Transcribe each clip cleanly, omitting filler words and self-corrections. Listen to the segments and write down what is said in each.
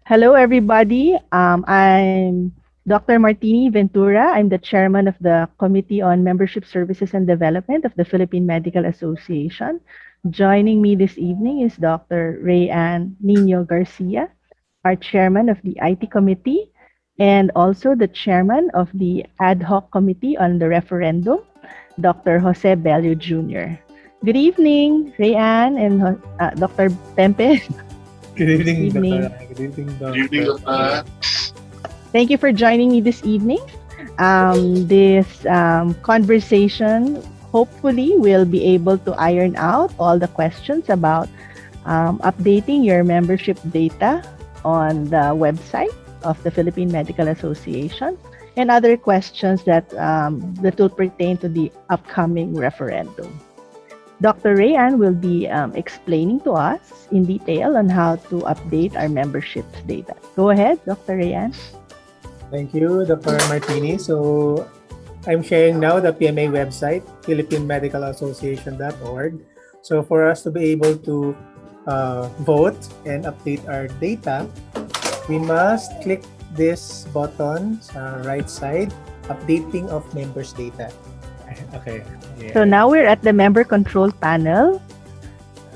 Hello, everybody. I'm Dr. Martini Ventura. I'm the chairman of the Committee on Membership Services and Development of the Philippine Medical Association. Joining me this evening is Dr. Rayanne Nino Garcia, our chairman of the IT Committee, and also the chairman of the Ad Hoc Committee on the Referendum, Dr. Jose Bello Jr. Good evening, Rayanne and Dr. Tempe. Good evening, Evening. Dr. Good evening, Good evening, Dr. Dr. Thank you for joining me this evening. This conversation hopefully will be able to iron out all the questions about updating your membership data on the website of the Philippine Medical Association and other questions that will pertain to the upcoming referendum. Dr. Rayanne will be explaining to us in detail on how to update our membership data. Go ahead, Dr. Rayanne. Thank you, Dr. Martini. So, I'm sharing now the PMA website, philippine-medical-association.org. So, for us to be able to vote and update our data, we must click this button sa right side, updating of members' data. Okay. Yeah. So now we're at the member control panel.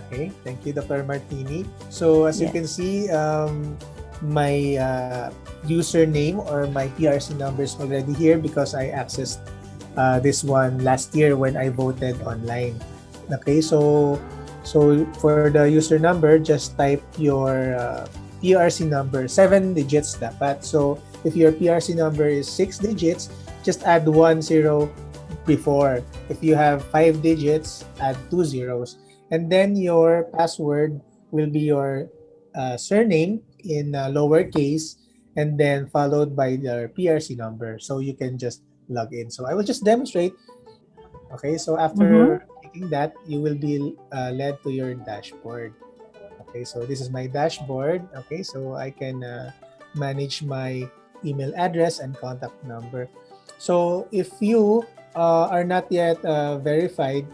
Okay, thank you, Dr. Martini. So as you Yes. can see, my username or my PRC number is already here because I accessed this one last year when I voted online. Okay, so for the user number, just type your PRC number, 7 digits dapat. So if your PRC number is 6 digits, just add 1 0 before. If you have 5 digits, add 2 zeros. And then your password will be your surname in lowercase and then followed by the PRC number. So you can just log in. So I will just demonstrate. Okay, so after clicking that, you will be led to your dashboard. Okay, so this is my dashboard. Okay, so I can manage my email address and contact number. So if you are not yet verified,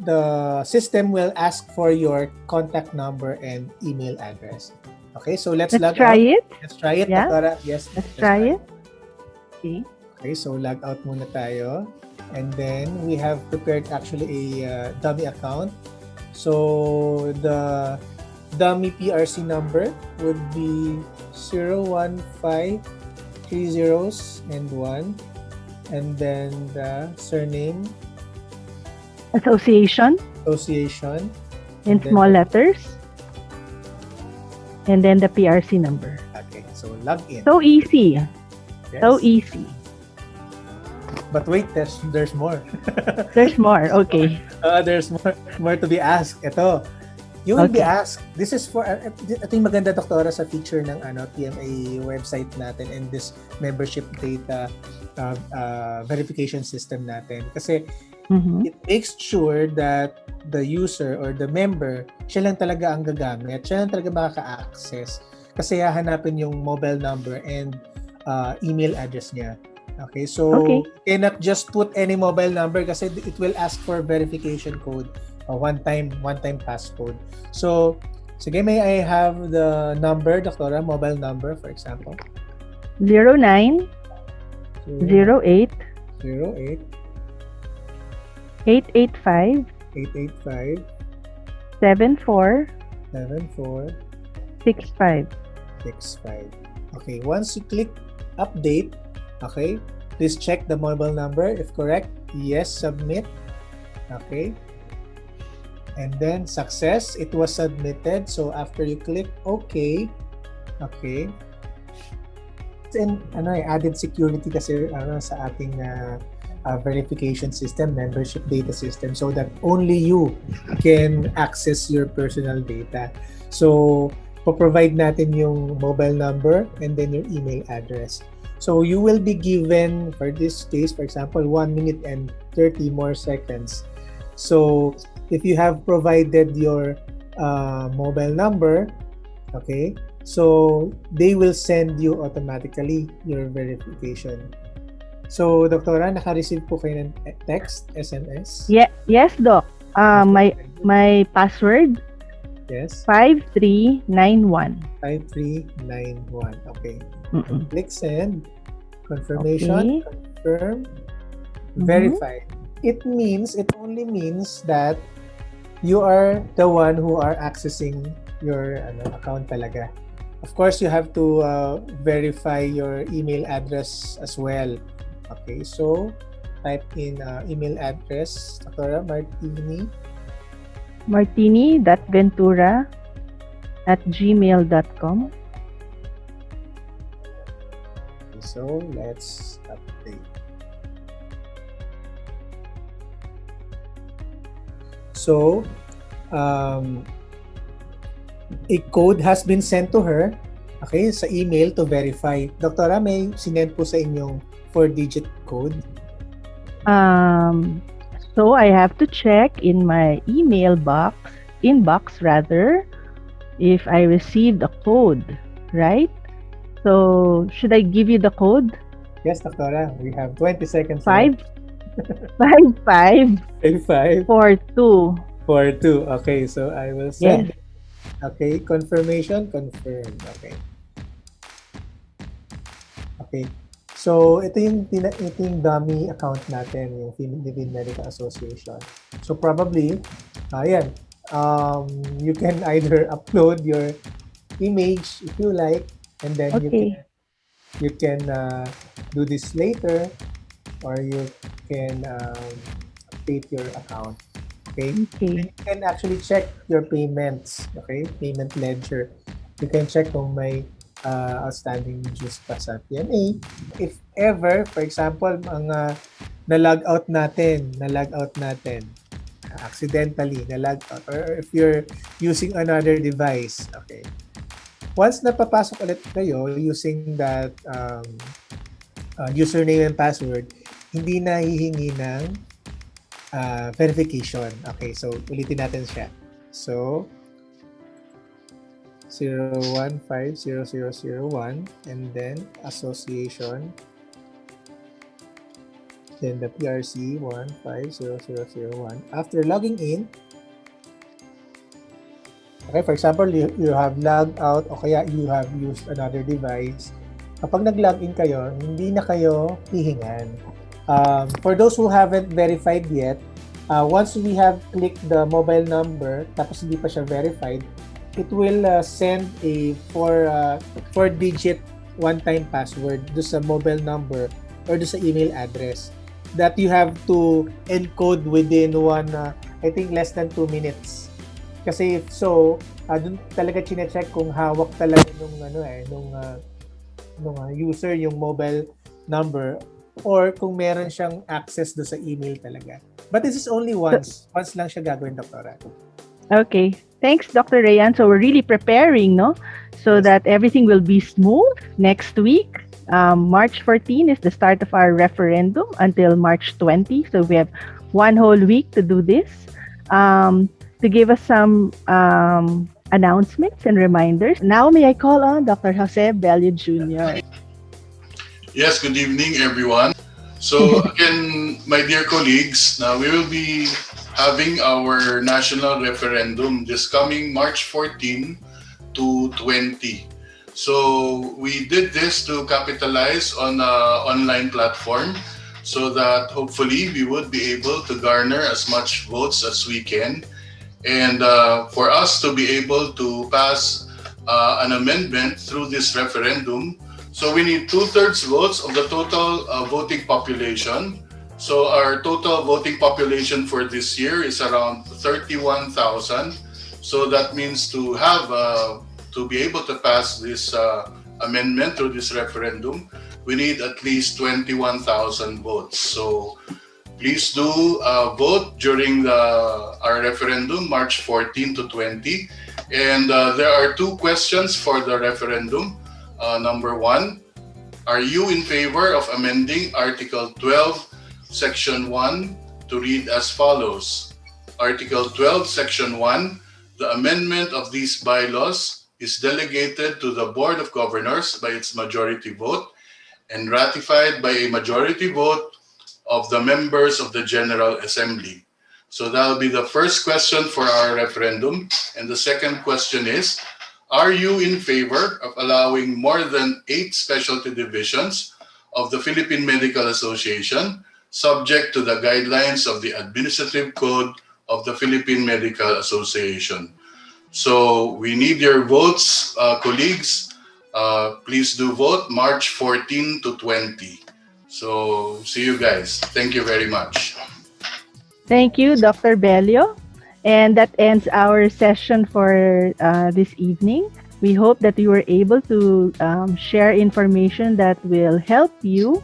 the system will ask for your contact number and email address. Okay, so let's log try out. it. Let's try it, Yeah. Doktora. Yes, Let's try it. Okay. Okay, so log out muna tayo. And then we have prepared actually a dummy account. So the dummy PRC number would be 015 3 zeros and 1. And then the surname, Association association, in and then small letters. And then the PRC number. okay, so log in. So easy. Yes. So easy. But wait, there's more. There's more. Okay. There's more to be asked. Ito, you will be Okay. asked. This is for ito yung maganda, Doktora, sa feature ng PMA website natin and this membership data verification system natin. Kasi it makes sure that the user or the member, siya lang talaga ang gagamit, siya lang talaga makaka-access. Kasi hahanapin yung mobile number and email address niya. Okay, so you cannot just put any mobile number kasi it will ask for verification code, one-time passcode. So, sige, may I have the number, Doktora, mobile number, for example? 09 08 08 885 885 74 74 65. 65. Okay, once you click update, okay, please check the mobile number. If correct, yes, submit. Okay. And then success, it was submitted. So after you click OK, okay. And added security kasi sa ating verification system, membership data system, so that only you can access your personal data. So po-provide natin yung mobile number and then your email address. So you will be given, for this case, for example, 1 minute and 30 more seconds. So if you have provided your mobile number, okay, so they will send you automatically your verification. So, Doktora, naka-receive po kayo ng text, SMS? Yes, Doc. My password Yes. 5391. 5391. Okay. Mm-mm. Click send. Confirmation. Okay. Confirm. Verify. It only means that you are the one who are accessing your account talaga. Of course, you have to verify your email address as well. Okay, so type in email address, Dr. Martini. Martini.ventura@gmail.com. So let's update. So a code has been sent to her, okay, sa email to verify. Doktora, may sinend po sa inyong 4-digit code? So I have to check in my inbox rather, if I received a code, right? So should I give you the code? Yes, Doktora. We have 20 seconds. 555 5 42. 42. Okay, so I will send. Yes. Okay, confirmation, confirm. Okay. Okay. So ito yung dummy account natin, yung Philippine Medical Association. So probably, ayan, you can either upload your image if you like, and then Okay. you can do this later, or you can update your account. Okay. Okay. You can actually check your payments. Okay, payment ledger. You can check kung may outstanding dues pa sa PMA. If ever, for example, mga na-log out natin, accidentally na-log out, or if you're using another device, okay. Once napapasok ulit kayo using that username and password, hindi na hihingi ng verification. Okay, so ulitin natin siya. So 0150001 and then association, then the PRC 150001. After logging in, okay, for example, you have logged out o kaya you have used another device. Kapag nag-login kayo, hindi na kayo hihingan. For those who haven't verified yet, once we have clicked the mobile number tapos hindi pa siya verified, it will send a 4-digit one-time password do sa mobile number or do sa email address that you have to encode within I think less than 2 minutes. Kasi if so, dun talaga chine-check kung hawak talaga nung user yung mobile number or kung meron siyang access do sa email talaga. But this is only once. Once lang siya gagawin, Doktora. Okay. Thanks, Dr. Rayan. So we're really preparing, no? So Yes. that everything will be smooth next week. March 14 is the start of our referendum until March 20. So we have one whole week to do this. To give us some announcements and reminders. Now may I call on Dr. Jose Bello Jr. Yes, good evening, everyone. So again, my dear colleagues, now we will be having our national referendum this coming March 14 to 20. So we did this to capitalize on an online platform so that hopefully we would be able to garner as much votes as we can. And for us to be able to pass an amendment through this referendum, so we need 2/3 votes of the total voting population. So our total voting population for this year is around 31,000. So that means to be able to pass this amendment through this referendum, we need at least 21,000 votes. So please do vote during our referendum, March 14 to 20. And there are 2 questions for the referendum. Number 1, are you in favor of amending Article 12, Section 1 to read as follows? Article 12, Section 1, the amendment of these bylaws is delegated to the Board of Governors by its majority vote and ratified by a majority vote of the members of the General Assembly. So that'll be the first question for our referendum. And the second question is, are you in favor of allowing more than 8 specialty divisions of the Philippine Medical Association, subject to the guidelines of the Administrative Code of the Philippine Medical Association? So we need your votes, colleagues. Please do vote March 14 to 20. So see you guys. Thank you very much. Thank you, Dr. Bello. And that ends our session for this evening. We hope that you were able to share information that will help you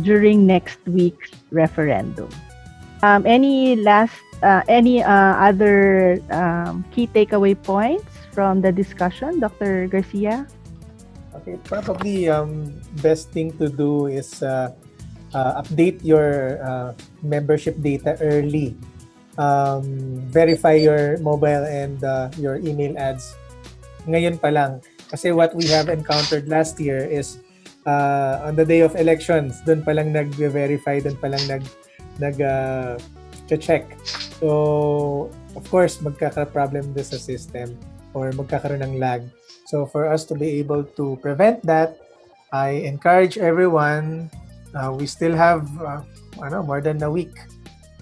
during next week's referendum. Any other key takeaway points from the discussion, Dr. Garcia? Okay, probably best thing to do is update your membership data early. Verify your mobile and your email ads ngayon pa lang. Kasi what we have encountered last year is on the day of elections, doon pa lang nag-verify, doon pa lang nag-check. So, of course, magkaka-problem din sa system or magkakaroon ng lag. So, for us to be able to prevent that, I encourage everyone, we still have more than a week.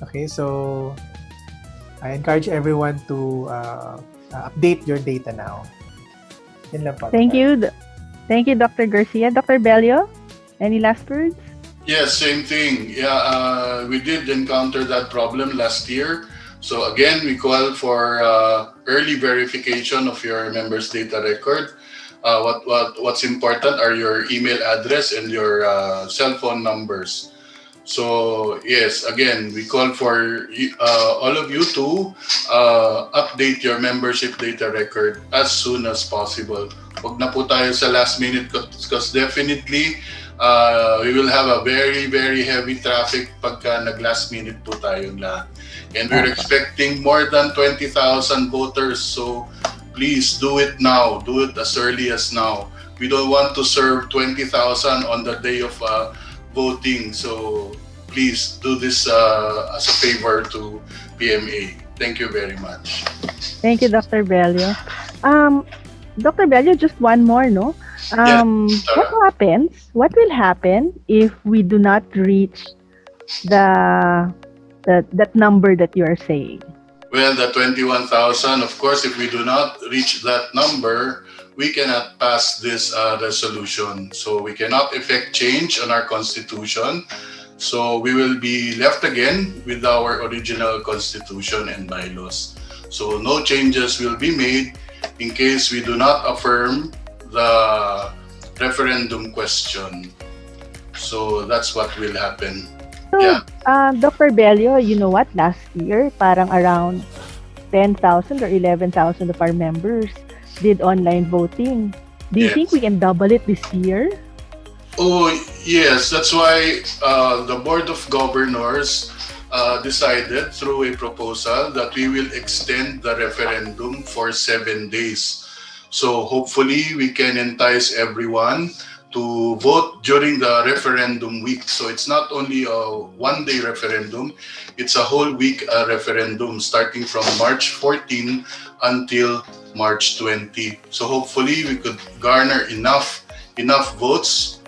Okay, so I encourage everyone to update your data now. Yun lang po. Thank you. Thank you, Dr. Garcia. Dr. Bello, any last words? Yes, same thing. Yeah, we did encounter that problem last year. So again, we call for early verification of your members' data record. What's important are your email address and your cell phone numbers. So yes, again, we call for all of you to update your membership data record as soon as possible. Huwag na po tayo sa last minute because definitely we will have a very, very heavy traffic pagka nag-last minute po tayong lahat. And we're expecting more than 20,000 voters. So please do it now. Do it as early as now. We don't want to serve 20,000 on the day of voting. So please do this as a favor to PMA. Thank you very much. Thank you, Dr. Bello. Dr. Bello, just one more, no? What will happen if we do not reach that number that you are saying? Well, the 21,000, of course, if we do not reach that number, we cannot pass this resolution. So we cannot effect change on our constitution. So we will be left again with our original constitution and bylaws. So no changes will be made in case we do not affirm the referendum question. So that's what will happen. So, Yeah. Dr. Bello, you know what? Last year, parang around 10,000 or 11,000 of our members did online voting. Do you Yes. think we can double it this year? Oh, yes. That's why the Board of Governors decided through a proposal that we will extend the referendum for 7 days. So hopefully we can entice everyone to vote during the referendum week. So it's not only a one-day referendum, it's a whole week referendum starting from March 14 until March 20. So hopefully we could garner enough votes,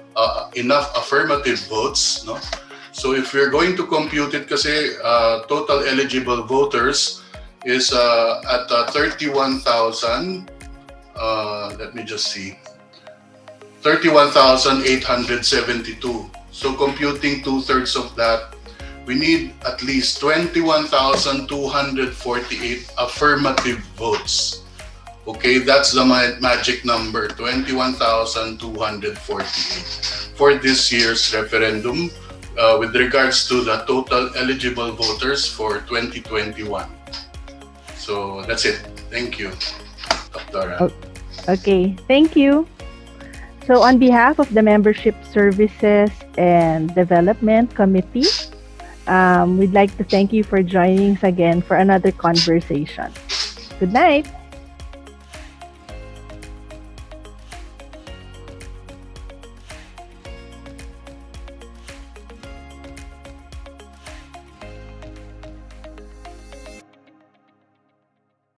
enough affirmative votes, no? So if we're going to compute it, kasi total eligible voters is at 31,000. Let me just see. 31,872. So computing 2/3 of that, we need at least 21,248 affirmative votes. Okay, that's the magic number, 21,248 for this year's referendum with regards to the total eligible voters for 2021. So that's it. Thank you, Dr. Okay, thank you. So on behalf of the Membership Services and Development Committee, we'd like to thank you for joining us again for another conversation. Good night.